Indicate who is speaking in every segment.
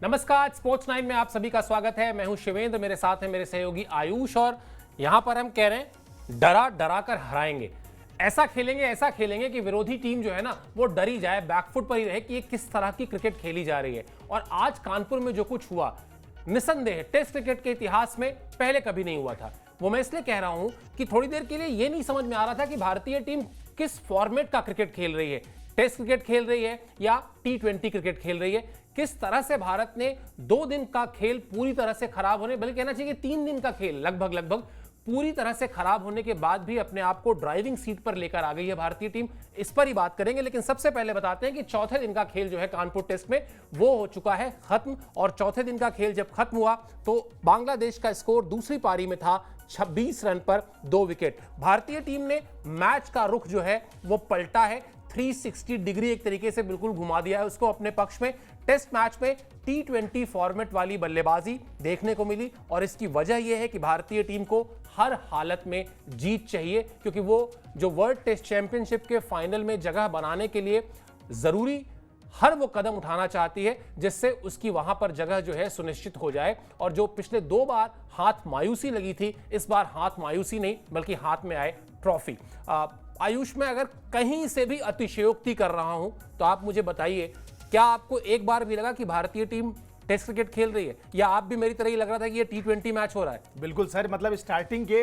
Speaker 1: नमस्कार, स्पोर्ट्स 9 में आप सभी का स्वागत है। मैं हूं शिवेंद्र, मेरे साथ है मेरे सहयोगी आयुष और यहां पर हम कह रहे हैं डरा डरा कर हराएंगे। ऐसा खेलेंगे कि विरोधी टीम जो है ना वो डरी जाए, बैकफुट पर ही रहे कि ये किस तरह की क्रिकेट खेली जा रही है। और आज कानपुर में जो कुछ हुआ, निसंदेह टेस्ट क्रिकेट के इतिहास में पहले कभी नहीं हुआ था। वो मैं इसलिए कह रहा हूं कि थोड़ी देर के लिए ये नहीं समझ में आ रहा था कि भारतीय टीम किस फॉर्मेट का क्रिकेट खेल रही है, टेस्ट क्रिकेट खेल रही है या T20 क्रिकेट खेल रही है। किस तरह से भारत ने 2 दिन का खेल पूरी तरह से खराब होने, बल्कि कहना चाहिए 3 दिन का खेल लगभग पूरी तरह से खराब होने के बाद भी अपने आप को ड्राइविंग सीट पर लेकर आ गई है भारतीय टीम। इस पर ही बात करेंगे, लेकिन सबसे पहले बताते हैं कि चौथे दिन का खेल जो है कानपुर टेस्ट में वो हो चुका है खत्म। और चौथे दिन का खेल जब खत्म हुआ तो बांग्लादेश का स्कोर दूसरी पारी में था 26 रन पर 2 विकेट। भारतीय टीम ने मैच का रुख जो है वो पलटा है, 360 डिग्री एक तरीके से बिल्कुल घुमा दिया है उसको अपने पक्ष में। टेस्ट मैच में T20 फॉर्मेट वाली बल्लेबाजी देखने को मिली और इसकी वजह यह है कि भारतीय टीम को हर हालत में जीत चाहिए, क्योंकि वो जो वर्ल्ड टेस्ट चैंपियनशिप के फाइनल में जगह बनाने के लिए जरूरी हर वो कदम उठाना चाहती है जिससे उसकी वहां पर जगह जो है सुनिश्चित हो जाए। और जो पिछले 2 बार हाथ मायूसी लगी थी, इस बार हाथ मायूसी नहीं बल्कि हाथ में आए ट्रॉफी। आयुष, में अगर कहीं से भी अतिशयोक्ति कर रहा हूं तो आप मुझे बताइए, क्या आपको एक बार भी लगा कि भारतीय टीम टेस्ट क्रिकेट खेल रही है, या आप भी मेरी तरह ही लग रहा था कि ये T20 मैच हो रहा है?
Speaker 2: बिल्कुल सर, मतलब स्टार्टिंग के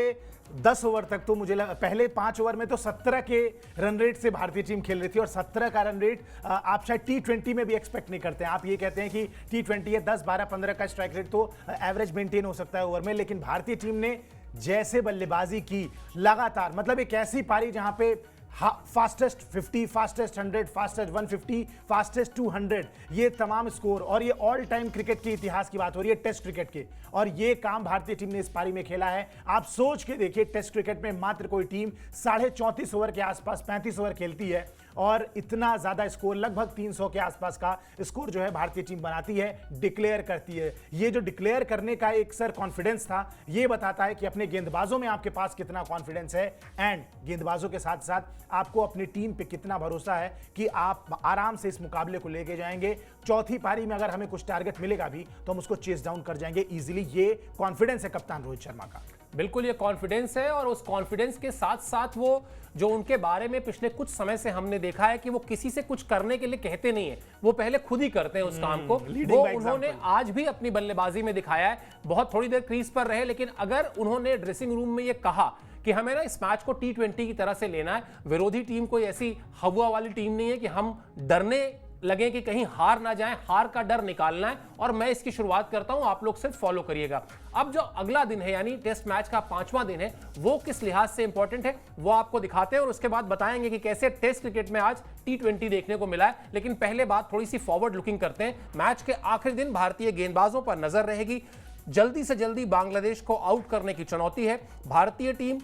Speaker 2: 10 ओवर तक तो मुझे पहले 5 ओवर में तो 17 के रन रेट से भारतीय टीम खेल रही थी। और 17 का रन रेट आप शायद T20 में भी एक्सपेक्ट नहीं करते हैं। आप ये कहते हैं कि T20 है, 10, 12, 15 का स्ट्राइक रेट तो एवरेज मेंटेन हो सकता है ओवर में। लेकिन भारतीय टीम ने जैसे बल्लेबाजी की लगातार, मतलब एक ऐसी पारी जहां पे फास्टेस्ट 50, फास्टेस्ट 100, फास्टेस्ट 150, फास्टेस्ट 200, ये तमाम स्कोर, और ये ऑल टाइम क्रिकेट के इतिहास की बात हो रही है, टेस्ट क्रिकेट के। और ये काम भारतीय टीम ने इस पारी में खेला है। आप सोच के देखिए, टेस्ट क्रिकेट में मात्र कोई टीम 34.5 ओवर के आसपास 35 ओवर खेलती है और इतना ज्यादा स्कोर, लगभग 300 के आसपास का स्कोर जो है भारतीय टीम बनाती है, डिक्लेयर करती है। ये जो डिक्लेयर करने का एक सर कॉन्फिडेंस था, ये बताता है कि अपने गेंदबाजों में आपके पास कितना कॉन्फिडेंस है, एंड गेंदबाजों के साथ साथ आपको अपनी टीम पे कितना भरोसा है कि आप आराम से इस मुकाबले को लेके जाएंगे। चौथी पारी में अगर हमें कुछ टारगेट मिलेगा भी तो हम उसको चेस डाउन कर जाएंगे इजीली। ये कॉन्फिडेंस है कप्तान रोहित शर्मा का।
Speaker 1: बिल्कुल, ये कॉन्फिडेंस है, और उस कॉन्फिडेंस के साथ साथ वो जो उनके बारे में पिछले कुछ समय से हमने देखा है कि वो किसी से कुछ करने के लिए कहते नहीं है, वो पहले खुद ही करते हैं उस काम को। वो उन्होंने आज भी अपनी बल्लेबाजी में दिखाया है। बहुत थोड़ी देर क्रीज पर रहे, लेकिन अगर उन्होंने ड्रेसिंग रूम में ये कहा कि हमें ना इस मैच को T20 की तरह से लेना है, विरोधी टीम कोई ऐसी हवा वाली टीम नहीं है कि हम डरने लगे कि कहीं हार ना जाए, हार का डर निकालना है। और मैं इसकी शुरुआत करता हूं, आप लोग सिर्फ फॉलो करिएगा। अब जो अगला दिन है, यानी टेस्ट मैच का 5वां दिन है, वो किस लिहाज से इंपॉर्टेंट है वो आपको दिखाते हैं और उसके बाद बताएंगे कि कैसे टेस्ट क्रिकेट में आज T20 देखने को मिला है। लेकिन पहले बात थोड़ी सी फॉरवर्ड लुकिंग करते हैं। मैच के आखिरी दिन भारतीय गेंदबाजों पर नजर रहेगी। जल्दी से जल्दी बांग्लादेश को आउट करने की चुनौती है। भारतीय टीम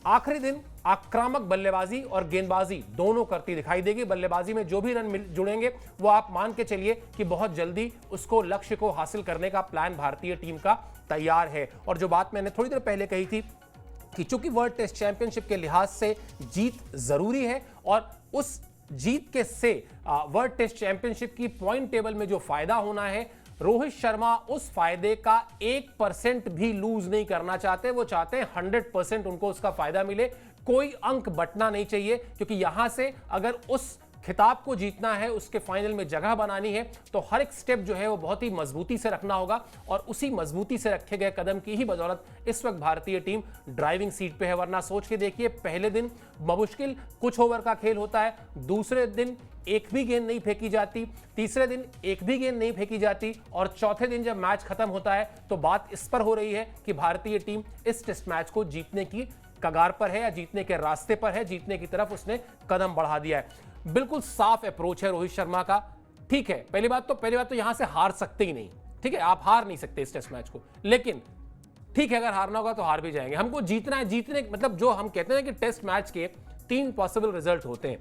Speaker 1: आखिरी दिन आक्रामक बल्लेबाजी और गेंदबाजी दोनों करती दिखाई देगी। बल्लेबाजी में जो भी रन जुड़ेंगे वो आप मान के चलिए कि बहुत जल्दी उसको, लक्ष्य को हासिल करने का प्लान भारतीय टीम का तैयार है। और जो बात मैंने थोड़ी देर पहले कही थी कि चूंकि वर्ल्ड टेस्ट चैंपियनशिप के लिहाज से जीत जरूरी है, और उस जीत के से वर्ल्ड टेस्ट चैंपियनशिप की पॉइंट टेबल में जो फायदा होना है, रोहित शर्मा उस फायदे का 1% भी लूज नहीं करना चाहते। वो चाहते हैं 100% उनको उसका फायदा मिले, कोई अंक बटना नहीं चाहिए, क्योंकि यहां से अगर उस खिताब को जीतना है, उसके फाइनल में जगह बनानी है, तो हर एक स्टेप जो है वो बहुत ही मजबूती से रखना होगा। और उसी मजबूती से रखे गए कदम की ही बदौलत इस वक्त भारतीय टीम ड्राइविंग सीट पे है। वरना सोच के देखिए, पहले दिन बमुश्किल कुछ ओवर का खेल होता है, दूसरे दिन एक भी गेंद नहीं फेंकी जाती, तीसरे दिन एक भी गेंद नहीं फेंकी जाती, और चौथे दिन जब मैच खत्म होता है तो बात इस पर हो रही है कि भारतीय टीम इस टेस्ट मैच को जीतने की कगार पर है या जीतने के रास्ते पर है, जीतने की तरफ उसने कदम बढ़ा दिया है। बिल्कुल साफ अप्रोच है रोहित शर्मा का। ठीक है, पहली बात तो यहां से हार सकते ही नहीं, ठीक है, आप हार नहीं सकते इस टेस्ट मैच को। लेकिन ठीक है, अगर हारना होगा तो हार भी जाएंगे। हमको जीतना है, जीतने मतलब जो हम कहते हैं कि टेस्ट मैच के 3 पॉसिबल रिजल्ट होते हैं,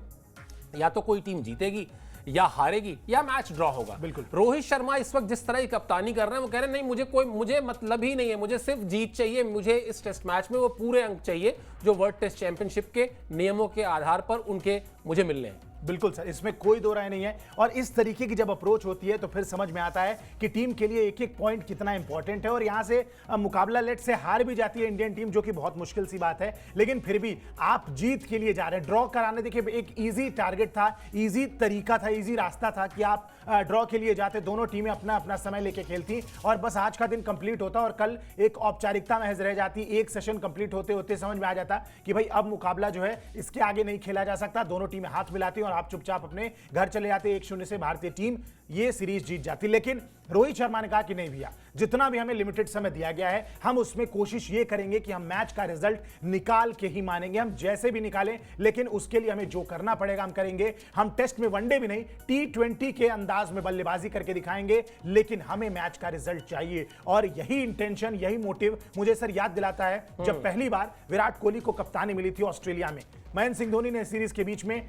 Speaker 1: या तो कोई टीम जीतेगी, या हारेगी, या मैच ड्रॉ होगा।
Speaker 2: बिल्कुल।
Speaker 1: रोहित शर्मा इस वक्त जिस तरह की कप्तानी कर रहे हैं, वो कह रहे हैं नहीं, मुझे मतलब ही नहीं है, मुझे सिर्फ जीत चाहिए, मुझे इस टेस्ट मैच में वो पूरे अंक चाहिए जो वर्ल्ड टेस्ट चैंपियनशिप के नियमों के आधार पर उनके मुझे मिलने हैं।
Speaker 2: बिल्कुल सर, इसमें कोई दो राय नहीं है। और इस तरीके की जब अप्रोच होती है तो फिर समझ में आता है कि टीम के लिए एक एक पॉइंट कितना इंपॉर्टेंट है। और यहां से मुकाबला लेट से हार भी जाती है इंडियन टीम, जो कि बहुत मुश्किल सी बात है, लेकिन फिर भी आप जीत के लिए जा रहे हैं, ड्रॉ कराने। देखिए एक इजी टारगेट था, इजी तरीका था, इजी रास्ता था कि आप ड्रॉ के लिए जाते, दोनों टीमें अपना अपना समय लेके खेलती और बस आज का दिन कंप्लीट होता और कल एक औपचारिकता महज रह जाती। एक सेशन कंप्लीट होते होते समझ में आ जाता कि भाई अब मुकाबला जो है इसके आगे नहीं खेला जा सकता, दोनों टीमें हाथ मिलाती और आप चुपचाप अपने घर चले जाते। 1-0 से भारतीय टीम ये सीरीज जीत जाती। लेकिन रोहित शर्मा ने कहा कि नहीं भैया, जितना भी हमें लिमिटेड समय दिया गया है, हम उसमें कोशिश ये करेंगे कि हम मैच का रिजल्ट निकाल के ही मानेंगे, हम जैसे भी निकालें, लेकिन उसके लिए हमें जो करना पड़ेगा हम करेंगे। हम टेस्ट में वनडे भी नहीं, T20 के अंदाज में बल्लेबाजी करके दिखाएंगे, लेकिन हमें मैच का रिजल्ट चाहिए। और यही इंटेंशन, यही मोटिव मुझे सर याद दिलाता है जब पहली बार विराट कोहली को कप्तानी मिली थी ऑस्ट्रेलिया में। महेंद्र सिंह धोनी ने सीरीज के बीच में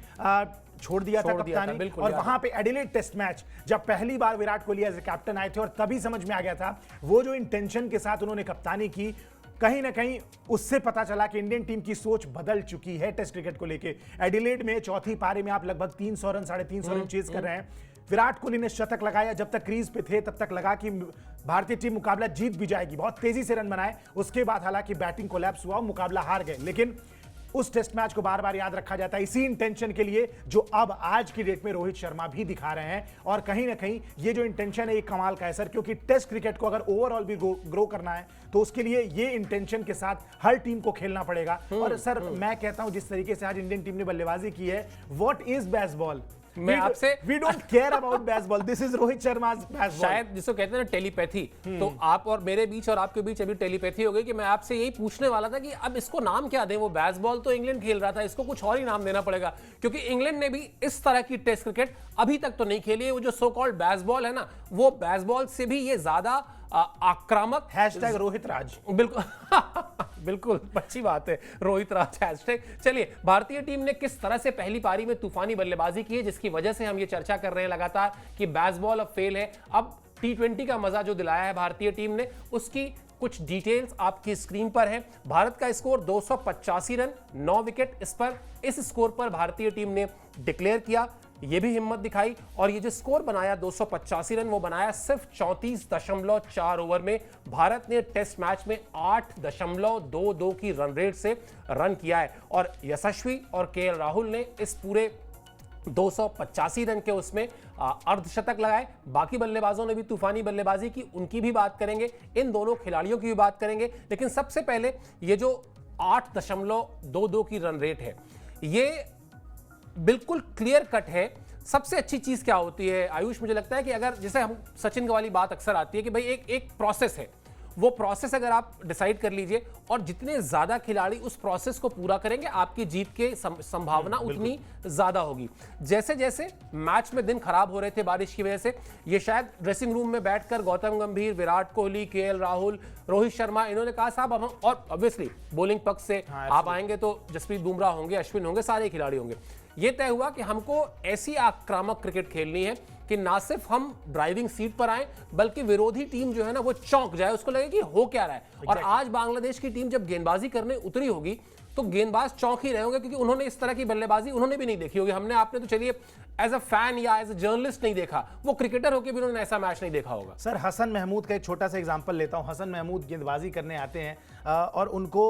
Speaker 2: छोड़ दिया था कप्तानी, और वहां पे एडिलेड टेस्ट मैच जब पहली बार Virat Kohli as a captain आए थे, और तभी समझ में आ गया था वो जो इंटेंशन के साथ उन्होंने कप्तानी की, कहीं ना कहीं उससे पता चला कि इंडियन टीम की सोच बदल चुकी है टेस्ट क्रिकेट को लेके। एडिलेड में चौथी पारी में आप लगभग 300 रन, 350 रन चेज कर रहे हैं। विराट कोहली ने शतक लगाया, जब तक क्रीज पे थे तब तक लगा कि भारतीय टीम मुकाबला जीत भी जाएगी, बहुत तेजी से रन बनाए। उसके बाद हालांकि बैटिंग कोलैप्स हुआ, मुकाबला हार गए, लेकिन उस टेस्ट मैच को बार बार याद रखा जाता है इसी इंटेंशन के लिए जो अब आज की डेट में रोहित शर्मा भी दिखा रहे हैं। और कहीं ना कहीं ये जो इंटेंशन है एक कमाल का है सर, क्योंकि टेस्ट क्रिकेट को अगर ओवरऑल भी ग्रो करना है तो उसके लिए ये इंटेंशन के साथ हर टीम को खेलना पड़ेगा। और सर मैं कहता हूं जिस तरीके से आज इंडियन टीम ने बल्लेबाजी की है, व्हाट इज बेसबॉल?
Speaker 1: मैं आपसे
Speaker 2: we don't care about baseball. This is Rohit शर्मा's baseball.
Speaker 1: शायद जिसको कहते हैं ना टेलीपैथी, तो आप और मेरे बीच और आपके बीच अभी टेलीपैथी हो गई कि मैं आपसे यही पूछने वाला था कि अब इसको नाम क्या दें। वो बेसबॉल तो इंग्लैंड खेल रहा था, इसको कुछ और ही नाम देना पड़ेगा, क्योंकि इंग्लैंड ने भी इस तरह की टेस्ट क्रिकेट अभी तक तो नहीं खेली है। वो जो सो कॉल्ड बेसबॉल है ना, वो बेसबॉल से भी ये ज्यादा आक्रामक।
Speaker 2: हैशटैग रोहित राज।
Speaker 1: बिल्कुल बिल्कुल अच्छी बात है, रोहित राज हैशटैग। चलिए, भारतीय टीम ने किस तरह से पहली पारी में तूफानी बल्लेबाजी की है, जिसकी वजह से हम ये चर्चा कर रहे हैं लगातार कि बेसबॉल अब फेल है। अब T20 का मजा जो दिलाया है भारतीय टीम ने, उसकी कुछ डिटेल्स आपकी स्क्रीन पर है। भारत का स्कोर 285 रन, 9 विकेट। इस स्कोर पर भारतीय टीम ने डिक्लेयर किया, ये भी हिम्मत दिखाई, और ये जो स्कोर बनाया 285 रन, वो बनाया सिर्फ 34.4 ओवर में। भारत ने टेस्ट मैच में 8.22 की रन रेट से रन किया है, और यशस्वी और KL राहुल ने इस पूरे 285 रन के उसमें अर्धशतक लगाए। बाकी बल्लेबाजों ने भी तूफानी बल्लेबाजी की, उनकी भी बात करेंगे, इन दोनों खिलाड़ियों की भी बात करेंगे। लेकिन सबसे पहले ये जो 8.22 की रन रेट है, ये बिल्कुल क्लियर कट है। सबसे अच्छी चीज क्या होती है आयुष, मुझे लगता है कि अगर जैसे हम सचिन वाली बात अक्सर आती है कि भाई एक प्रोसेस है, वो प्रोसेस अगर आप डिसाइड कर लीजिए और जितने ज्यादा खिलाड़ी उस प्रोसेस को पूरा करेंगे, आपकी जीत की संभावना उतनी ज्यादा होगी। जैसे जैसे मैच में दिन खराब हो रहे थे बारिश की वजह से, ये शायद ड्रेसिंग रूम में बैठकर गौतम गंभीर, विराट कोहली, KL राहुल, रोहित शर्मा, इन्होंने कहा साहब अब हम, और ऑब्वियसली बॉलिंग पक्ष से आप आएंगे तो जसप्रीत बुमराह होंगे, अश्विन होंगे, सारे खिलाड़ी होंगे। ये तय हुआ कि हमको ऐसी आक्रामक क्रिकेट खेलनी है कि ना सिर्फ हम ड्राइविंग सीट पर आए, बल्कि विरोधी टीम जो है ना वो चौंक जाए, उसको लगे कि हो क्या रहा है। और आज बांग्लादेश की टीम जब गेंदबाजी करने उतरी होगी तो गेंदबाज चौंक ही रहे होंगे, क्योंकि उन्होंने इस तरह की बल्लेबाजी उन्होंने भी नहीं देखी होगी। हमने आपने तो चलिए एज अ फैन या एज अ जर्नलिस्ट नहीं देखा, वो क्रिकेटर होकर भी उन्होंने ऐसा मैच नहीं देखा होगा।
Speaker 2: सर हसन महमूद का एक छोटा सा एग्जांपल लेता हूं। हसन महमूद गेंदबाजी करने आते हैं और उनको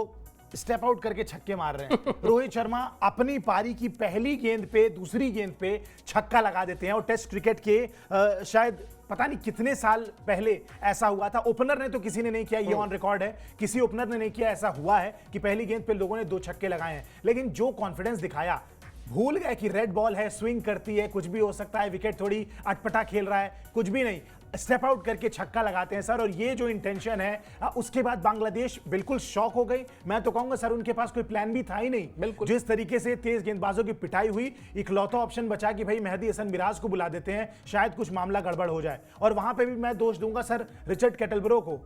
Speaker 2: स्टेप आउट करके छक्के मार रहे हैं। रोहित शर्मा अपनी पारी की पहली गेंद पे, दूसरी गेंद पे छक्का लगा देते हैं। और टेस्ट क्रिकेट के शायद पता नहीं कितने साल पहले ऐसा हुआ था, ओपनर ने तो किसी ने नहीं किया, ये ऑन रिकॉर्ड है, किसी ओपनर ने नहीं किया। ऐसा हुआ है कि पहली गेंद पे लोगों ने 2 छक्के लगाए हैं, लेकिन जो कॉन्फिडेंस दिखाया, भूल गए कि रेड बॉल है, स्विंग करती है, कुछ भी हो सकता है, विकेट थोड़ी अटपटा खेल रहा है, कुछ भी नहीं, स्टेप आउट करके छक्का लगाते हैं सर। और ये जो इंटेंशन है, उसके बाद बांग्लादेश बिल्कुल शॉक हो गई। मैं तो कहूंगा सर उनके पास कोई प्लान भी था ही नहीं।
Speaker 1: बिल्कुल,
Speaker 2: जिस तरीके से तेज गेंदबाजों की पिटाई हुई, इकलौता ऑप्शन बचा कि भाई मेहदी हसन मिराज को बुला देते हैं, शायद कुछ मामला गड़बड़ हो जाए। और वहां पे भी मैं दोष दूंगा सर रिचर्ड कैटलब्रो को।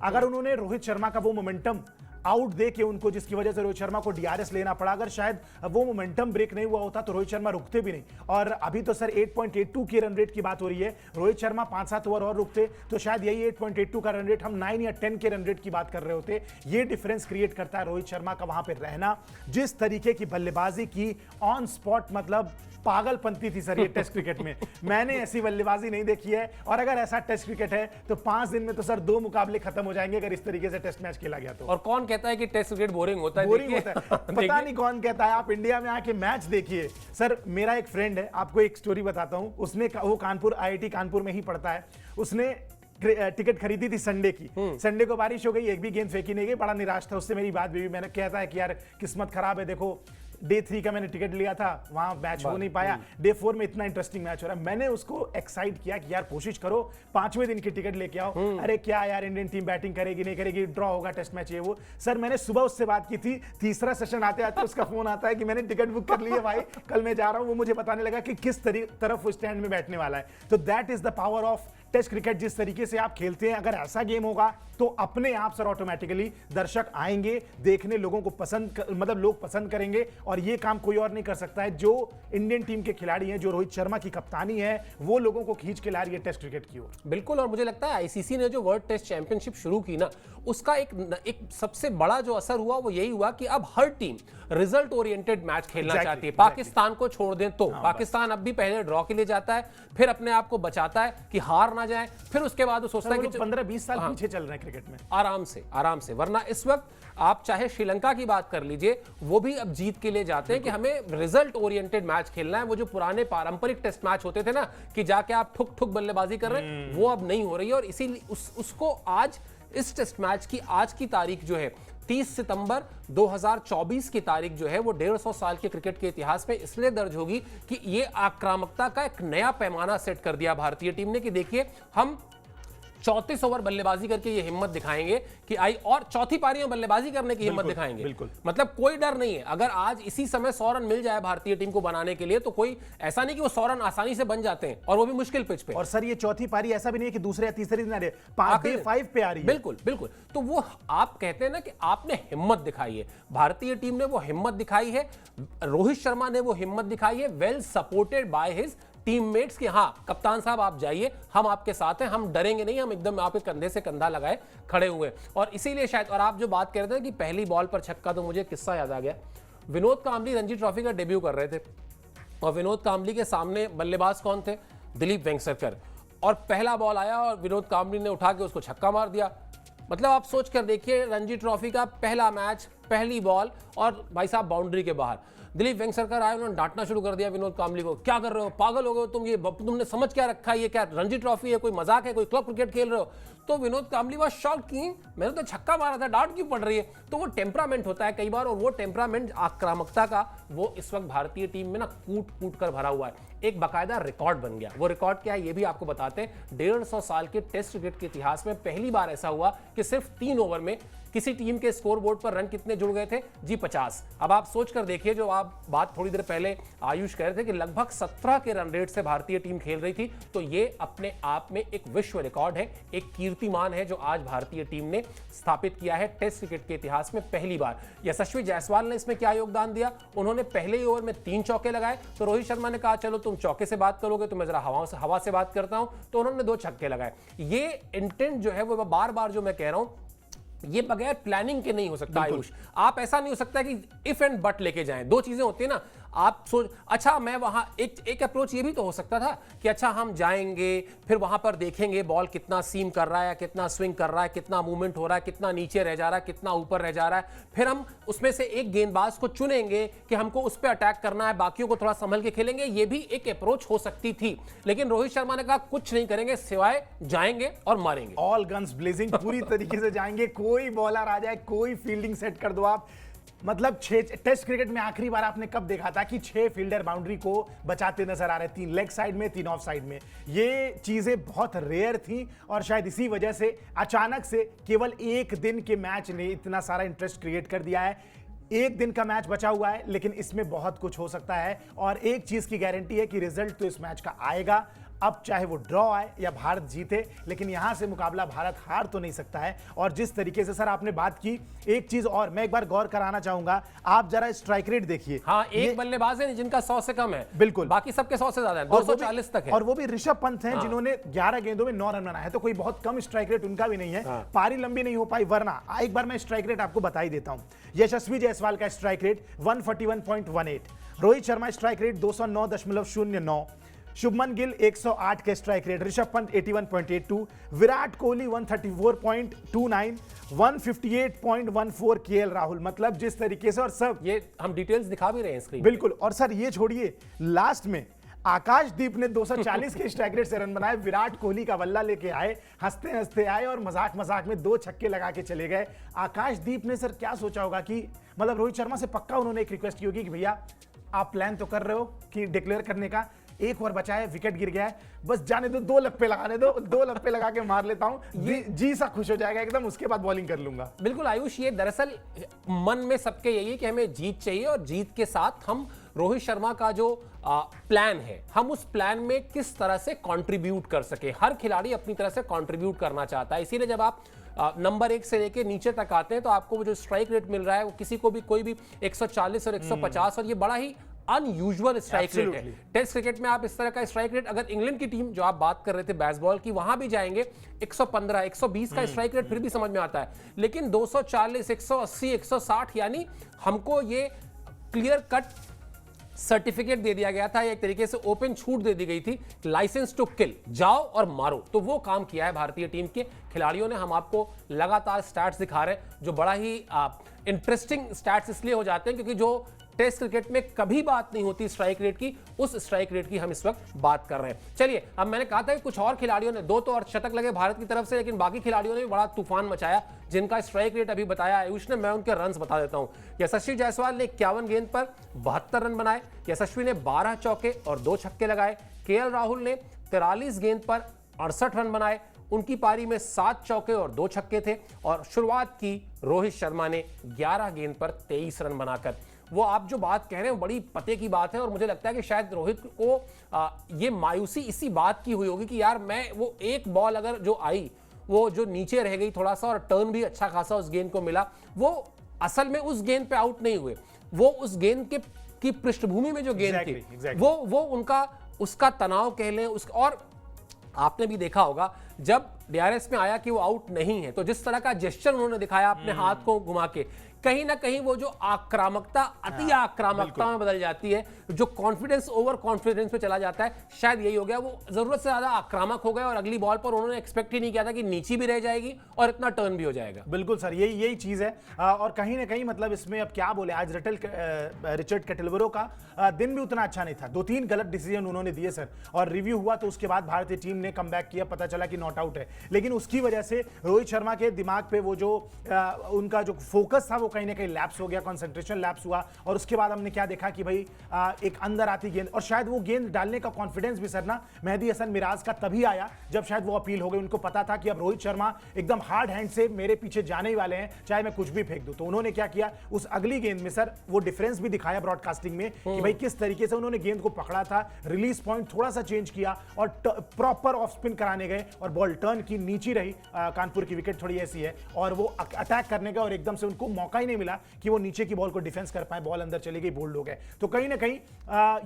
Speaker 2: अगर उन्होंने रोहित शर्मा का वो मोमेंटम आउट दे के उनको, जिसकी वजह से रोहित शर्मा को डीआरएस लेना पड़ा। अगर शायद वो मोमेंटम ब्रेक नहीं हुआ होता तो रोहित शर्मा रुकते भी नहीं। और अभी तो सर 8.82 की रन रेट की बात हो रही है, रोहित शर्मा 5-7 ओवर और रुकते तो शायद यही 8.82 का रन रेट हम 9 या 10 के रन रेट की बात कर रहे होते। ये डिफरेंस क्रिएट करता है रोहित शर्मा का वहां पे रहना। जिस तरीके की बल्लेबाजी की ऑन स्पॉट, मतलब पागलपंती थी सर ये टेस्ट क्रिकेट में। मैंने ऐसी बल्लेबाजी नहीं देखी है। और अगर ऐसा टेस्ट क्रिकेट है तो 5 दिन में तो सर 2 मुकाबले खत्म हो जाएंगे अगर इस तरीके से टेस्ट मैच खेला गया तो।
Speaker 1: और कौन कहता है कि टेस्ट क्रिकेट बोरिंग होता है?
Speaker 2: बोरिंग होता है पता नहीं कौन कहता है। आप इंडिया में आके मैच देखिए सर। मेरा एक फ्रेंड है, आपको एक स्टोरी बताता हूं। उसने वो कानपुर IIT कानपुर में ही पढ़ता है। उसने टिकट खरीदी थी संडे की। संडे को बारिश हो गई, एक भी गेंद फेंकी नहीं गई, बड़ा निराश था। उससे मेरी बात भी मैंने कहता है कि यार किस्मत खराब है, देखो डे 3 का मैंने टिकट लिया था, वहां मैच हो नहीं पाया, डे 4 में इतना इंटरेस्टिंग मैच हो रहा है। मैंने उसको एक्साइट किया कि यार कोशिश करो 5वें दिन की टिकट लेके आओ। अरे क्या यार इंडियन टीम बैटिंग करेगी नहीं करेगी, ड्रॉ होगा टेस्ट मैच ये वो। सर मैंने सुबह उससे बात की थी, तीसरा सेशन आते आते उसका फोन आता है कि मैंने टिकट बुक कर ली है भाई, कल मैं जा रहा हूं। वो मुझे बताने लगा कि किस तरफ वो स्टैंड में बैठने वाला है। तो that is the power of test cricket. जिस तरीके से आप खेलते हैं, अगर ऐसा गेम होगा तो अपने आप सर ऑटोमेटिकली दर्शक आएंगे देखने, लोगों को मतलब लोग पसंद करेंगे। और ये काम कोई और नहीं कर सकता है। जो इंडियन टीम के खिलाड़ी हैं, जो रोहित शर्मा की कप्तानी है, वो लोगों को खींच के ला रही है टेस्ट क्रिकेट की ओर।
Speaker 1: बिल्कुल। और मुझे लगता है आईसीसी ने जो वर्ल्ड टेस्ट चैंपियनशिप शुरू की ना, उसका एक सबसे बड़ा जो असर हुआ वो यही हुआ कि अब हर टीम रिजल्ट ओरिएंटेड मैच खेलना चाहती है। पाकिस्तान को छोड़ दें तो पाकिस्तान अब भी पहले ड्रॉ के लिए जाता है, फिर अपने आप को बचाता है कि हार ना जाए, फिर उसके बाद वो सोचता है कि
Speaker 2: 15-20 साल पीछे चल रहे हैं क्रिकेट में।
Speaker 1: आराम से। वरना इस वक्त आप चाहे श्रीलंका की बात कर लीजिए, वो भी अब जीत के लिए जाते हैं कि हमें रिजल्ट ओरिएंटेड मैच खेलना है। वो जो पुराने पारंपरिक टेस्ट मैच होते थे ना कि जाके आप ठुक ठुक बल्लेबाजी कर रहे हैं, वो अब नहीं हो रही है। और इसीलिए उसको आज इस टेस्ट मैच की आज की तारीख जो है 30 सितंबर 2024 की तारीख जो है वो 150 साल के क्रिकेट के इतिहास में इसलिए दर्ज होगी कि ये आक्रामकता का एक नया पैमाना सेट कर दिया भारतीय टीम ने कि देखिए हम 34 ओवर बल्लेबाजी करके ये हिम्मत दिखाएंगे कि और चौथी पारी में बल्लेबाजी करने की हिम्मत दिखाएंगे।
Speaker 2: बिल्कुल।
Speaker 1: मतलब कोई डर नहीं है। अगर आज इसी समय 100 रन मिल जाए भारतीय टीम को बनाने के लिए तो कोई ऐसा नहीं कि वो 100 रन आसानी से बन जाते हैं, और वो भी मुश्किल पिच पे।
Speaker 2: और सर ये चौथी पारी ऐसा भी नहीं है कि दूसरे या तीसरे दिन आ रही है, डे 5 पे आ रही है।
Speaker 1: बिल्कुल। तो वो आप कहते हैं ना कि आपने हिम्मत दिखाई है, भारतीय टीम ने वो हिम्मत दिखाई है, रोहित शर्मा ने वो हिम्मत दिखाई है, well supported by his teammates कि हाँ कप्तान साहब आप जाइए, हम आपके साथ हैं, हम डरेंगे नहीं, हम एकदम आपके कंधे से कंधा लगाए खड़े हुए। और इसीलिए शायद, और आप जो बात कर रहे थे कि पहली बॉल पर छक्का, तो मुझे किस्सा याद आ गया। विनोद कांबली रणजी ट्रॉफी का डेब्यू कर रहे थे और विनोद कांबली के सामने बल्लेबाज कौन थे? दिलीप वेंगसरकर। और पहला बॉल आया और विनोद कांबली ने उठा के उसको छक्का मार दिया। मतलब आप सोच कर देखिए, रणजी ट्रॉफी का पहला मैच, पहली बॉल और भाई साहब बाउंड्री के बाहर। दिलीप वेंगसरकर आए, उन्होंने डांटना शुरू कर दिया विनोद कांबली को, क्या कर रहे हो, पागल हो गए तुम, ये तुमने समझ क्या रखा है, ये क्या रणजी ट्रॉफी है, कोई मजाक है, कोई क्लब क्रिकेट खेल रहे हो? तो विनोद कांबली was शॉक की मैंने तो छक्का मारा था, डांट क्यों पड़ रही है? तो वो टेम्परामेंट होता है कई बार, और वो टेम्परामेंट आक्रामकता का वो इस वक्त भारतीय टीम में ना कूट कूट कर भरा हुआ है। एक बाकायदा रिकॉर्ड बन गया। वो रिकॉर्ड क्या है ये भी आपको बताते हैं। 150 साल के टेस्ट क्रिकेट के इतिहास में पहली बार ऐसा हुआ कि सिर्फ 3 ओवर में किसी टीम के स्कोरबोर्ड पर रन कितने जुड़ गए थे जी? 50। अब आप सोच कर देखिए, जो आप बात थोड़ी देर पहले आयुष कह रहे थे कि लगभग 17 के रन रेट से भारतीय टीम खेल रही थी, तो ये अपने आप में एक विश्व रिकॉर्ड है, एक कीर्तिमान है जो आज भारतीय टीम ने स्थापित किया है टेस्ट क्रिकेट के इतिहास में पहली बार। यशस्वी जायसवाल ने इसमें क्या योगदान दिया? उन्होंने पहले ही ओवर में 3 चौके लगाए, तो रोहित शर्मा ने कहा चलो तुम चौके से बात करोगे तो मैं जरा हवा से बात करता हूं, तो उन्होंने 2 छक्के लगाए। ये इंटेंट जो है वो बार बार जो मैं कह रहा हूं, ये बगैर प्लानिंग के नहीं हो सकता आयुष। आप ऐसा नहीं हो सकता कि इफ एंड बट लेके जाएं। 2 चीजें होती है ना, आप सोच अच्छा मैं वहां एक अप्रोच ये भी तो हो सकता था कि अच्छा हम जाएंगे, फिर वहां पर देखेंगे बॉल कितना सीम कर रहा है, कितना स्विंग कर रहा है, कितना मूवमेंट हो रहा है, कितना नीचे रह जा रहा है, कितना ऊपर रह जा रहा है, फिर हम उसमें से एक गेंदबाज को चुनेंगे कि हमको उस पर अटैक करना है, बाकियों को थोड़ा संभल के खेलेंगे। ये भी एक अप्रोच हो सकती थी, लेकिन रोहित शर्मा ने कहा कुछ नहीं करेंगे सिवाय जाएंगे और मारेंगे।
Speaker 2: ऑल गन्स ब्लेजिंग, पूरी तरीके से जाएंगे, कोई बॉलर आ जाए, कोई फील्डिंग सेट कर दो आप। मतलब 6 टेस्ट क्रिकेट में आखिरी बार आपने कब देखा था कि 6 फील्डर बाउंड्री को बचाते नजर आ रहे, 3 लेग साइड में, 3 ऑफ साइड में? ये चीजें बहुत रेयर थी और शायद इसी वजह से अचानक से केवल एक दिन के मैच ने इतना सारा इंटरेस्ट क्रिएट कर दिया है। एक दिन का मैच बचा हुआ है, लेकिन इसमें बहुत कुछ हो सकता है। और एक चीज की गारंटी है कि रिजल्ट तो इस मैच का आएगा। अब चाहे वो ड्रॉ आए या भारत जीते, लेकिन यहां से मुकाबला भारत हार तो नहीं सकता है। और जिस तरीके से सर आपने बात की, एक चीज और मैं एक बार गौर कराना चाहूंगा, आप जरा स्ट्राइक रेट देखिए।
Speaker 1: हाँ, एक बल्लेबाज है जिनका 100 से कम है,
Speaker 2: बिल्कुल,
Speaker 1: बाकी सबके 100 से ज्यादा है, 240 तक है।
Speaker 2: और वो भी ऋषभ पंत हैं, जिन्होंने 11 गेंदों में 9 रन बनाए हैं, तो कोई बहुत कम स्ट्राइक रेट उनका भी नहीं है। पारी लंबी नहीं हो पाई, वरना एक बार मैं स्ट्राइक रेट आपको बता ही देता हूं। यशस्वी जायसवाल का strike rate 141.18, Rohit Sharma strike rate 209.09, Shubman Gill 108 के strike rate, Rishabh Pant 81.82, Virat Kohli 134.29, 158.14 KL Rahul. मतलब जिस तरीके से, और सब
Speaker 1: ये हम डिटेल्स दिखा भी रहे हैं स्क्रीन।
Speaker 2: बिल्कुल। और सर ये छोड़िए, लास्ट में आकाशदीप ने 240 के स्ट्राइक रेट से रन बनाए, विराट कोहली का बल्ला लेके आए, हंसते हंसते आए और मजाक मजाक में 2 छक्के लगा के चले गए। आकाशदीप ने सर क्या सोचा होगा कि मतलब रोहित शर्मा से पक्का उन्होंने एक रिक्वेस्ट की होगी कि भैया आप प्लान तो कर रहे हो कि डिक्लेयर करने का, एक ओवर बचा है, विकेट गिर गया है, बस जाने दो, 2 लप्पे लगाने दो, 2 लप्पे लगा के मार लेता हूं, जी सा खुश हो जाएगा एकदम, उसके बाद बॉलिंग कर लूंगा।
Speaker 1: बिल्कुल आयुष, ये दरअसल मन में सबके यही है कि हमें जीत चाहिए, और जीत के साथ हम रोहित शर्मा का जो प्लान है, हम उस प्लान में किस तरह से कंट्रीब्यूट कर सके। हर खिलाड़ी अपनी तरह से कंट्रीब्यूट करना चाहता है, इसीलिए जब आप नंबर 1 से लेके नीचे तक आते हैं तो आपको वो जो स्ट्राइक रेट मिल रहा है वो किसी को भी कोई भी 140 और 150, और ये बड़ा ही अनयूजुअल स्ट्राइक रेट है। टेस्ट क्रिकेट में आप इस तरह का स्ट्राइक रेट, अगर इंग्लैंड की टीम जो आप बात कर रहे थे बेसबॉल की, वहां भी जाएंगे 115 120 का स्ट्राइक रेट फिर भी समझ में आता है, लेकिन 240 180 160, यानी हमको ये क्लियर कट सर्टिफिकेट दे दिया गया था, एक तरीके से ओपन छूट दे दी गई थी, लाइसेंस टू किल, जाओ और मारो। तो वो काम किया है भारतीय टीम के खिलाड़ियों ने। हम आपको लगातार स्टैट्स दिखा रहे हैं जो बड़ा ही इंटरेस्टिंग स्टैट्स इसलिए हो जाते हैं क्योंकि जो टेस्ट क्रिकेट में कभी बात नहीं होती स्ट्राइक रेट की, उस स्ट्राइक रेट की हम इस वक्त बात कर रहे हैं। चलिए, अब मैंने कहा था कि कुछ और खिलाड़ियों ने 2 तो अर्धशतक लगे भारत की तरफ से, लेकिन बाकी खिलाड़ियों ने भी बड़ा तूफान मचाया, जिनका स्ट्राइक रेट अभी बताया आयुष ने। मैं उनके रन्स बता देता हूं। यशस्वी जायसवाल ने 51 गेंद पर 72 रन बनाए। यशस्वी ने 12 चौके और 2 छक्के लगाए। केएल राहुल ने 43 गेंद पर 68 रन बनाए। उनकी पारी में 7 चौके और 2 छक्के थे। और शुरुआत की रोहित शर्मा ने 11 गेंद पर 23 रन बनाकर। वो आप जो बात कह रहे हैं वो बड़ी पते की बात है, और मुझे लगता है कि शायद रोहित को ये मायूसी इसी बात की हुई होगी कि यार मैं वो एक बॉल अगर जो आई वो जो नीचे रह गई थोड़ा सा, और टर्न भी अच्छा खासा उस गेंद को मिला, वो असल में उस गेंद पे आउट नहीं हुए, वो उस गेंद की पृष्ठभूमि में जो गेंद थी वो उनका उसका तनाव कह लें। और आपने भी देखा होगा जब डीआरएस में आया कि वो आउट नहीं है, तो जिस तरह का जेस्चर उन्होंने दिखाया अपने हाथ को घुमा के, कहीं ना कहीं वो जो आक्रामकता अति आक्रामकता में बदल जाती है, जो कॉन्फिडेंस ओवर कॉन्फिडेंस पे चला जाता है, शायद यही हो गया। वो जरूरत से ज्यादा आक्रामक हो गए और अगली बॉल पर उन्होंने एक्सपेक्ट ही नहीं किया था कि नीचे भी रह जाएगी और इतना टर्न भी हो जाएगा।
Speaker 2: बिल्कुल सर, यही चीज है। और कहीं ना कहीं मतलब इसमें अब क्या बोले, आज रिचर्ड कैटलबरो का दिन भी उतना अच्छा नहीं था। 2-3 गलत डिसीजन उन्होंने दिए सर, और रिव्यू हुआ तो उसके बाद भारतीय टीम ने कमबैक किया, पता चला कि नॉट आउट है, लेकिन उसकी वजह से रोहित शर्मा के दिमाग पे वो जो उनका जो फोकस था वो कहीं ना कहीं लैप्स हो गया, कंसंट्रेशन लैप्स हुआ। और उसके बाद हमने क्या देखा कि भाई एक अंदर आती गेंद, और शायद वो गेंद डालने का कॉन्फिडेंस भी सर ना मेहदी हसन मिराज का तभी आया जब शायद वो अपील हो गई। उनको पता था कि अब रोहित शर्मा एकदम हार्ड हैंड से मेरे पीछे जाने ही वाले हैं, चाहे मैं कुछ भी फेंक दूं। तो उन्होंने क्या किया, उस अगली गेंद में सर वो डिफरेंस भी दिखाया ब्रॉडकास्टिंग में कि भाई किस तरीके से उन्होंने गेंद को पकड़ा था, रिलीज पॉइंट थोड़ा सा चेंज किया और प्रॉपर ऑफ स्पिन कराने गए, और बॉल टर्न की नीचे रही। कानपुर की विकेट थोड़ी ऐसी है, और वो अटैक करने का, और एकदम से उनको मौका ही नहीं मिला कि वो नीचे की बॉल को डिफेंस कर पाए, बॉल अंदर चली गई, बोल्ड हो गए। तो कहीं ना कहीं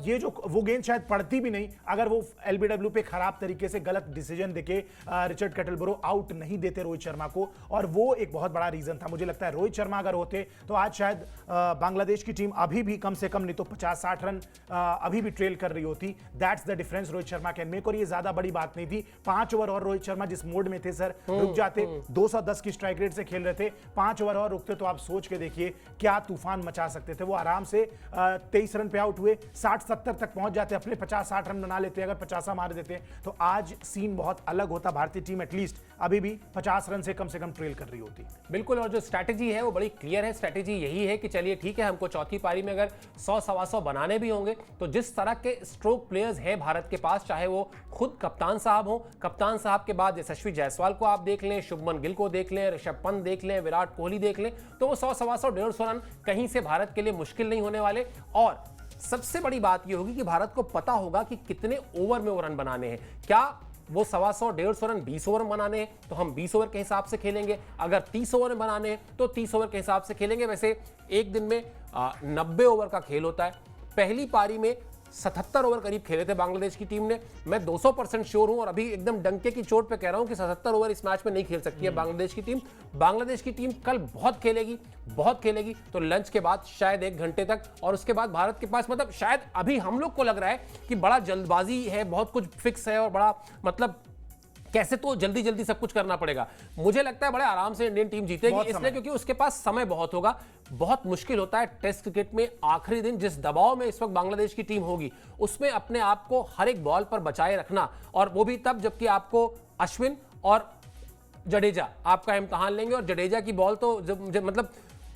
Speaker 2: ये जो वो गेंद शायद पड़ती भी नहीं अगर वो एलबीडब्ल्यू पे खराब तरीके से गलत डिसीजन देके रिचर्ड कैटलबरो आउट नहीं देते रोहित शर्मा को, और वो एक बहुत बड़ा रीजन था। मुझे लगता है रोहित शर्मा अगर होते तो आज शायद बांग्लादेश की टीम अभी भी कम से कम नहीं तो 50-60 रन अभी भी ट्रेल कर रही होती। That's the difference Rohit Sharma can make, और ये ज्यादा बड़ी बात नहीं थी। 5 ओवर और रोहित शर्मा जिस मोड में थे सर, रुक जाते, 210 की स्ट्राइक रेट से खेल रहे थे, 5 ओवर और रुकते तो आप सोच के देखिए क्या तूफान मचा सकते थे। वो आराम से 23 रन पे आउट हुए, 60-70 तक पहुंच जाते, अपने 50-60 रन बना लेते। अगर 50 मार देते तो आज सीन बहुत अलग होता, भारतीय टीम एटलीस्ट अभी भी 50 रन से कम ट्रेल कर रही होती।
Speaker 1: बिल्कुल, और जो स्ट्रैटेजी है वो बड़ी क्लियर है। स्ट्रैटेजी यही है कि चलिए ठीक है, हमको चौथी पारी में अगर 100-125 बनाने भी होंगे तो जिस तरह के स्ट्रोक प्लेयर्स हैं भारत के पास, चाहे वो खुद कप्तान साहब हो, कप्तान साहब के बाद यशस्वी जायसवाल को आप देख लें, शुभमन गिल को देख लें, ऋषभ पंत देख लें, विराट कोहली देख लें, तो वो 100-125 150 रन कहीं से भारत के लिए मुश्किल नहीं होने वाले। और सबसे बड़ी बात यह होगी कि भारत को पता होगा कि कितने ओवर में वो रन बनाने हैं। क्या वो 125 150 रन 20 ओवर में बनाने हैं तो हम 20 ओवर के हिसाब से खेलेंगे, अगर 30 ओवर में बनाने हैं तो 30 ओवर के हिसाब से खेलेंगे। वैसे एक दिन में 90 ओवर का खेल होता है। पहली पारी में 77 ओवर करीब खेले थे बांग्लादेश की टीम ने। मैं 200% श्योर हूं और अभी एकदम डंके की चोट पे कह रहा हूं कि 77 ओवर इस मैच में नहीं खेल सकती है बांग्लादेश की टीम। बांग्लादेश की टीम कल बहुत खेलेगी तो लंच के बाद शायद 1 घंटे तक, और उसके बाद भारत के पास मतलब शायद अभी हम लोग को लग रहा है कि बड़ा जल्दबाजी है, बहुत कुछ फिक्स है और बड़ा मतलब कैसे तो जल्दी सब कुछ करना पड़ेगा। मुझे लगता है बड़े आराम से इंडियन टीम जीतेगी, इसलिए क्योंकि उसके पास समय बहुत होगा। बहुत मुश्किल होता है टेस्ट क्रिकेट में आखिरी दिन जिस दबाव में इस वक्त बांग्लादेश की टीम होगी उसमें अपने आप को हर एक बॉल पर बचाए रखना, और वो भी तब जबकि आपको अश्विन और जडेजा आपका इम्तिहान लेंगे, और जडेजा की बॉल तो मतलब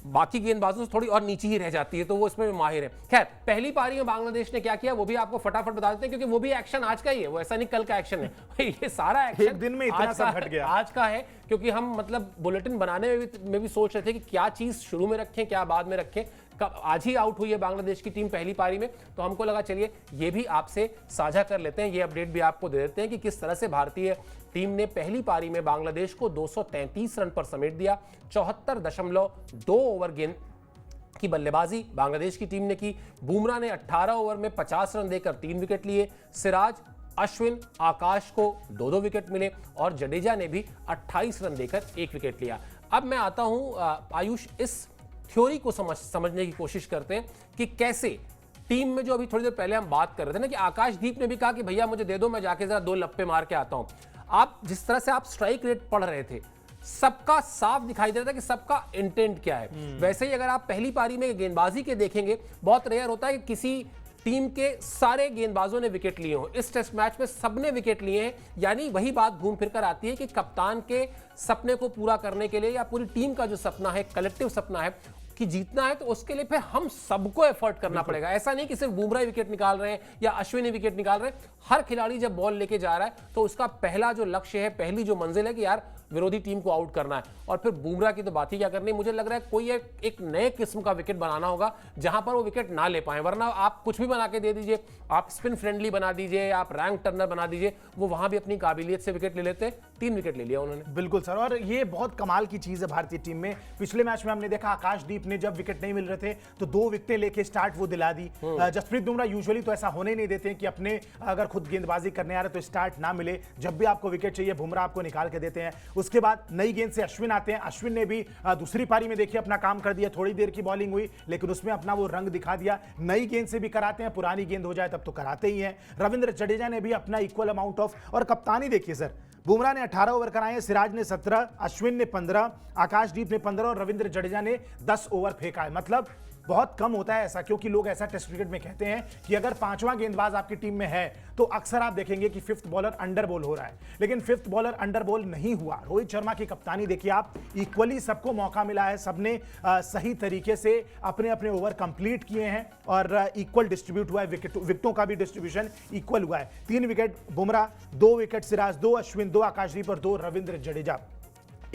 Speaker 1: बाकी गेंदबाजों से थोड़ी और नीचे ही रह जाती है, तो वो इसमें माहिर है। खैर, पहली पारी में बांग्लादेश ने क्या किया वो भी आपको फटाफट बता देते हैं, क्योंकि वो भी एक्शन आज का ही है, वो ऐसा नहीं कल का एक्शन है। ये सारा एक्शन
Speaker 2: एक दिन में इतना सब घट गया
Speaker 1: आज का है, क्योंकि हम मतलब बुलेटिन बनाने में भी सोच रहे थे कि क्या चीज शुरू में रखें क्या बाद में रखें। आज ही आउट हुई है बांग्लादेश की टीम पहली पारी में, तो हमको लगा चलिए ये भी आपसे साझा कर लेते हैं, ये अपडेट भी आपको दे देते हैं कि किस तरह से भारतीय टीम ने पहली पारी में बांग्लादेश को 233 रन पर समेट दिया। 74.2 ओवर गेंद की बल्लेबाजी बांग्लादेश की टीम ने की। बुमराह ने 18 ओवर में 50 रन देकर 3 विकेट लिए। सिराज, अश्विन, आकाश को 2-2 विकेट मिले और जडेजा ने भी 28 रन देकर 1 विकेट लिया। अब मैं आता हूं आयुष, इस थ्योरी को समझने की कोशिश करते हैं कि कैसे टीम में, जो अभी थोड़ी देर पहले हम बात कर रहे थे ना कि आकाशदीप ने भी कहा कि भैया मुझे दे दो, मैं जाके जरा 2 लप्पे मार के आता हूं। आप जिस तरह से आप स्ट्राइक रेट पढ़ रहे थे, सबका साफ दिखाई दे रहा था कि सबका इंटेंट क्या है। वैसे ही अगर आप पहली पारी में गेंदबाजी के देखेंगे, बहुत रेयर होता है कि किसी टीम के सारे गेंदबाजों ने विकेट लिए हो। इस टेस्ट मैच में सबने विकेट लिए हैं, यानी वही बात घूम फिर कर आती है कि कप्तान के सपने को पूरा करने के लिए या पूरी टीम का जो सपना है, कलेक्टिव सपना है कि जीतना है, तो उसके लिए फिर हम सबको एफर्ट करना पड़ेगा। ऐसा नहीं कि सिर्फ बुमराह विकेट निकाल रहे हैं या अश्विनी विकेट निकाल रहे हैं। हर खिलाड़ी जब बॉल लेके जा रहा है तो उसका पहला जो लक्ष्य है, पहली जो मंजिल है कि यार विरोधी टीम को आउट करना है। और फिर बुमराह की तो बात ही क्या करनी, मुझे लग रहा है कोई एक नए किस्म का विकेट बनाना होगा जहां पर वो विकेट ना ले पाए, वरना आप कुछ भी बना के दे दीजिए, आप स्पिन फ्रेंडली बना दीजिए, आप रैंक टर्नर बना दीजिए, वो वहां भी अपनी काबिलियत से विकेट ले लेते। 3 विकेट ले लिया उन्होंने।
Speaker 2: बिल्कुल सर, और ये बहुत कमाल की चीज है भारतीय टीम में। पिछले मैच में हमने देखा आकाशदीप ने जब विकेट नहीं मिल रहे थे तो 2 विकेटें लेके स्टार्ट वो दिला दी। जसप्रीत बुमराह यूजुअली तो ऐसा होने नहीं देते हैं कि अपने अगर खुद गेंदबाजी करने आ रहे तो स्टार्ट ना मिले, जब भी आपको विकेट चाहिए बुमराह आपको निकाल के देते हैं। उसके बाद नई गेंद से अश्विन आते हैं। अश्विन ने भी दूसरी पारी में देखिए अपना काम कर दिया, थोड़ी देर की बॉलिंग हुई लेकिन उसमें अपना वो रंग दिखा दिया। नई गेंद से भी कराते हैं, पुरानी गेंद हो जाए तब तो कराते ही हैं। रविंद्र जडेजा ने भी अपना इक्वल अमाउंट ऑफ, और कप्तानी देखिए सर, बुमराह ने 18 ओवर कराए, सिराज ने 17, अश्विन ने 15, आकाशदीप ने 15 और रविंद्र जडेजा ने 10 ओवर फेंका है। मतलब बहुत कम होता है ऐसा, क्योंकि लोग ऐसा टेस्ट क्रिकेट में कहते हैं कि अगर 5वां गेंदबाज आपकी टीम में है तो अक्सर आप देखेंगे कि 5th बॉलर अंडर बॉल हो रहा है, लेकिन 5th बॉलर अंडर बॉल नहीं हुआ। रोहित शर्मा की कप्तानी देखिए आप, इक्वली सबको मौका मिला है, सबने सही तरीके से अपने अपने ओवर कंप्लीट किए हैं और इक्वल डिस्ट्रीब्यूट हुआ है, विकेटों का भी डिस्ट्रीब्यूशन इक्वल हुआ है। 3 विकेट बुमराह, 2 विकेट सिराज, 2 अश्विन, 2 आकाशदीप और 2 रविंद्र जडेजा,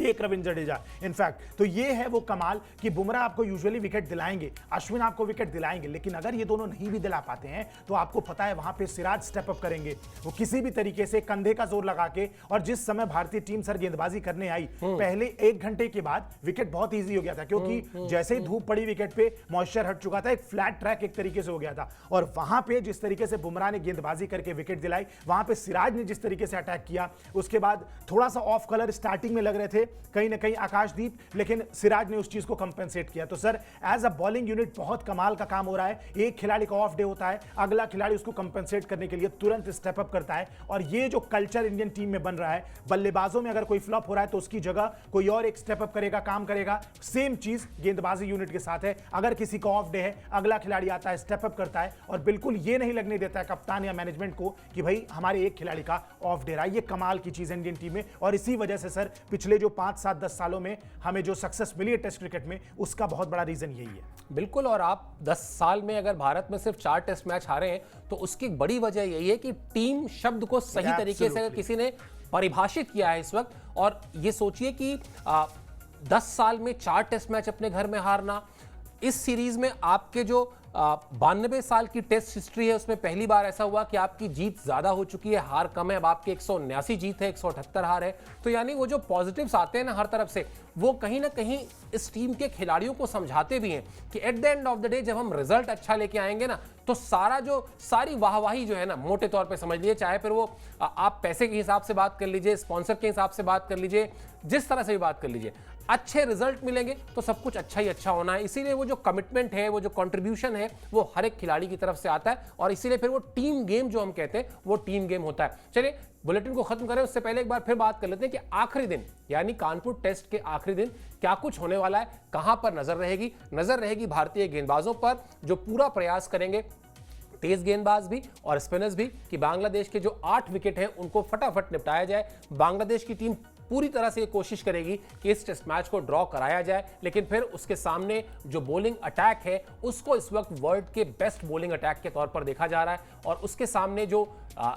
Speaker 2: 1 रविंद्र जडेजा। इनफैक्ट तो ये है वो कमाल कि बुमराह आपको यूजुअली विकेट दिलाएंगे, अश्विन आपको विकेट दिलाएंगे, लेकिन अगर ये दोनों नहीं भी दिला पाते हैं तो आपको पता है वहां पे सिराज स्टेप अप करेंगे, वो किसी भी तरीके से कंधे का जोर लगा के। और जिस समय भारतीय टीम सर गेंदबाजी करने आई, पहले 1 घंटे के बाद विकेट बहुत ईजी हो गया था, क्योंकि जैसे ही धूप पड़ी विकेट पे मॉइस्चर हट चुका था, एक फ्लैट ट्रैक एक तरीके से हो गया था। और वहां पे जिस तरीके से बुमराह ने गेंदबाजी करके विकेट दिलाई, वहां पे सिराज ने जिस तरीके से अटैक किया, उसके बाद थोड़ा सा ऑफ कलर स्टार्टिंग में लग रहे थे कहीं ना कहीं आकाशदीप, लेकिन सिराज ने उस चीज को कंपेंसेट किया। तो sir as a bowling unit बहुत कमाल का काम हो रहा है। एक खिलाड़ी का ऑफ डे होता है, अगला खिलाड़ी उसको कंपेंसेट करने के लिए तुरंत स्टेप अप करता है, और ये जो कल्चर इंडियन टीम में बन रहा है, बल्लेबाजों में अगर कोई फ्लॉप हो रहा है तो उसकी जगह कोई और एक स्टेप अप करेगा, काम करेगा। सेम चीज गेंदबाजी यूनिट के साथ है, अगर किसी का ऑफ डे है अगला खिलाड़ी आता है, स्टेप अप करता है, और बिल्कुल ये नहीं लगने देता है कप्तान या मैनेजमेंट को कि भाई हमारे एक खिलाड़ी का ऑफ डे रहा है। ये कमाल की चीज है इंडियन टीम में, और इसी वजह से सर पिछले जो 5, 7, 10 सालों में हमें जो सक्सेस मिली है टेस्ट क्रिकेट में, उसका बहुत बड़ा रीजन यही है।
Speaker 1: बिल्कुल, और आप 10 साल में अगर भारत में सिर्फ 4 टेस्ट मैच हारे हैं तो उसकी बड़ी वजह यही है कि टीम शब्द को सही तरीके से किसी ने परिभाषित किया है इस वक्त। और ये सोचिए कि 10 साल में 4 टेस्ट मैच अपने घर में हारना, इस सीरीज में आपके जो 92 साल की टेस्ट हिस्ट्री है उसमें पहली बार ऐसा हुआ कि आपकी जीत ज्यादा हो चुकी है, हार कम है। अब आपकी 179 जीत है, 178 हार है। तो यानी वो जो पॉजिटिव्स आते हैं ना हर तरफ से, वो कहीं ना कहीं इस टीम के खिलाड़ियों को समझाते भी हैं कि at the end of the day जब हम रिजल्ट अच्छा लेके आएंगे ना, तो सारी वाहवाही जो है ना, मोटे तौर पे समझ लीजिए, चाहे फिर वो आप पैसे के हिसाब से बात कर लीजिए, स्पॉन्सर के हिसाब से बात कर लीजिए, जिस तरह से भी बात कर लीजिए, अच्छे रिजल्ट मिलेंगे तो सब कुछ अच्छा ही अच्छा होना है। इसीलिए वो जो कमिटमेंट है, वो जो कंट्रीब्यूशन है, वो हर एक खिलाड़ी की तरफ से आता है, और इसीलिए फिर वो टीम गेम जो हम कहते हैं वो टीम गेम होता है। चलिए बुलेटिन को खत्म करें उससे पहले एक बार फिर बात कर लेते हैं कि आखिरी दिन यानी कानपुर टेस्ट के आखिरी दिन क्या कुछ होने वाला है, कहां पर नजर रहेगी भारतीय गेंदबाजों पर, जो पूरा प्रयास करेंगे, तेज गेंदबाज भी और स्पिनर्स भी, कि बांग्लादेश के जो 8 विकेट हैं उनको फटाफट निपटाया जाए। बांग्लादेश की टीम पूरी तरह से ये कोशिश करेगी कि इस टेस्ट मैच को ड्रॉ कराया जाए, लेकिन फिर उसके सामने जो बॉलिंग अटैक है उसको इस वक्त वर्ल्ड के बेस्ट बॉलिंग अटैक के तौर पर देखा जा रहा है, और उसके सामने जो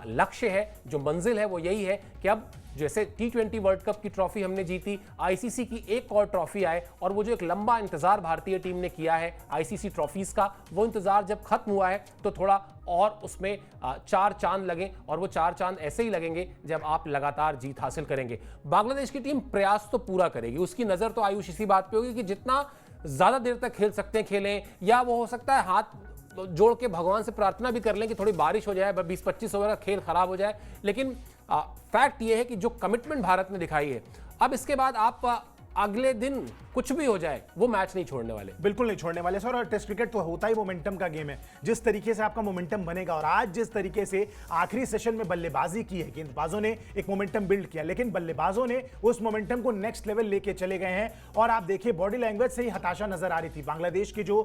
Speaker 1: लक्ष्य है, जो मंजिल है, वो यही है कि अब जैसे T20 वर्ल्ड कप की ट्रॉफी हमने जीती, आईसीसी की एक और ट्रॉफी आए, और वो जो एक लंबा इंतजार भारतीय टीम ने किया है आईसीसी ट्रॉफीज का, वो इंतजार जब खत्म हुआ है तो थोड़ा और उसमें 4 चांद लगें, और वो 4 चांद ऐसे ही लगेंगे जब आप लगातार जीत हासिल करेंगे। बांग्लादेश की टीम प्रयास तो पूरा करेगी, उसकी नजर तो आयुष इसी बात पे होगी कि जितना ज्यादा देर तक खेल सकते हैं खेलें, या वो हो सकता है हाथ जोड़ के भगवान से प्रार्थना भी कर लें कि थोड़ी बारिश हो जाए, 20-25 ओवर का खेल खराब हो जाए। लेकिन फैक्ट ये है कि जो कमिटमेंट भारत ने दिखाई है, अब इसके बाद आप अगले दिन कुछ भी हो जाए वो मैच नहीं छोड़ने वाले,
Speaker 2: बिल्कुल नहीं छोड़ने वाले सर। और टेस्ट क्रिकेट तो होता ही मोमेंटम का गेम है, जिस तरीके से आपका मोमेंटम बनेगा, और आज जिस तरीके से आखिरी सेशन में बल्लेबाजी की है, गेंदबाजों ने एक मोमेंटम बिल्ड किया, लेकिन बल्लेबाजों ने उस मोमेंटम को नेक्स्ट लेवल लेके चले गए हैं। और आप देखिए बॉडी लैंग्वेज से ही हताशा नजर आ रही थी। बांग्लादेश के जो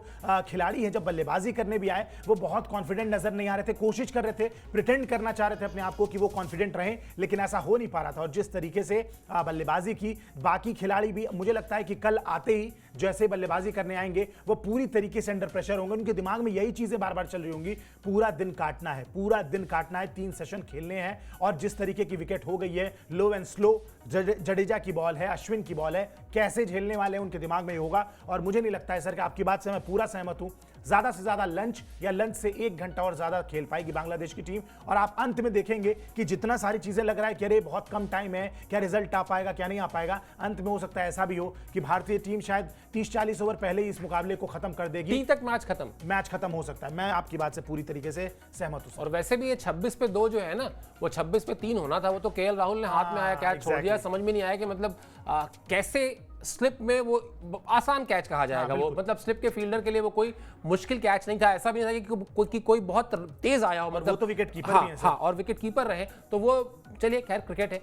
Speaker 2: खिलाड़ी हैं जब बल्लेबाजी करने भी आए, वो बहुत कॉन्फिडेंट नजर नहीं आ रहे थे, कोशिश कर रहे थे, प्रिटेंड करना चाह रहे थे अपने आप को कि वो कॉन्फिडेंट रहें, लेकिन ऐसा हो नहीं पा रहा था। और जिस तरीके से बल्लेबाजी की, बाकी खिलाड़ी भी मुझे लगता है कि कल आते ही जैसे बल्लेबाजी करने आएंगे वो पूरी तरीके से अंडर प्रेशर होंगे, उनके दिमाग में यही चीजें बार बार चल रही होंगी, पूरा दिन काटना है, पूरा दिन काटना है, 3 सेशन खेलने हैं। और जिस तरीके की विकेट हो गई है, लो एंड स्लो, जडेजा की बॉल है, अश्विन की बॉल है, कैसे झेलने वाले हैं उनके दिमाग में ये होगा। और मुझे नहीं लगता है सर कि आपकी बात से मैं पूरा सहमत हूं, ज्यादा से ज्यादा लंच या लंच से 1 घंटा और ज्यादा खेल पाएगी बांग्लादेश की टीम। और आप अंत में देखेंगे कि जितना सारी चीजें लग रहा है कि अरे बहुत कम टाइम है, क्या रिजल्ट आ पाएगा, क्या नहीं आ पाएगा, अंत में हो सकता है ऐसा भी हो कि भारतीय टीम शायद 30-40 ओवर पहले ही इस मुकाबले को खत्म कर देगी,
Speaker 1: टी तक मैच खत्म
Speaker 2: हो सकता है। मैं आपकी बात से पूरी तरीके से सहमत हूं।
Speaker 1: और वैसे भी ये 26 पे 2 जो है ना, वो 26 पे 3 होना था, वो तो केएल राहुल ने हाथ में आया कैच छोड़ दिया। समझ में नहीं आया कि मतलब कैसे स्लिप में, वो आसान कैच कहा जाएगा, वो मतलब स्लिप के फील्डर के लिए वो कोई मुश्किल कैच नहीं था। ऐसा भी नहीं था कि कोई बहुत तेज आया हो, मतलब
Speaker 2: वो तो विकेट कीपर भी हैं।
Speaker 1: हाँ, और विकेट कीपर रहे तो वो, चलिए खैर क्रिकेट है,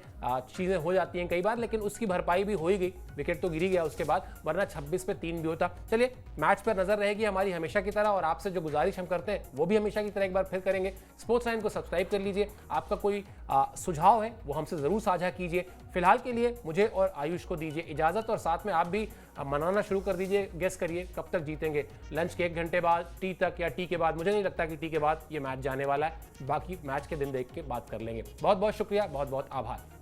Speaker 1: चीजें हो जाती हैं कई बार, लेकिन उसकी भरपाई भी हो ही गई, विकेट तो गिर ही गया उसके बाद, वरना 26 पे 3 भी होता। चलिए मैच पर नजर रहेगी हमारी हमेशा की तरह, और आपसे जो गुजारिश हम करते हैं वो भी हमेशा की तरह एक बार फिर करेंगे। स्पोर्ट्स लाइन को सब्सक्राइब कर लीजिए, आपका कोई सुझाव है वो हमसे जरूर साझा कीजिए। फिलहाल के लिए मुझे और आयुष को दीजिए इजाजत, और साथ में आप भी मनाना शुरू कर दीजिए, गेस करिए कब तक जीतेंगे। लंच के 1 घंटे बाद, टी तक, या टी के बाद, मुझे नहीं लगता कि टी के बाद ये मैच जाने वाला है। बाकी मैच के दिन देख के बात कर लेंगे। बहुत बहुत शुक्रिया, बहुत बहुत आभार।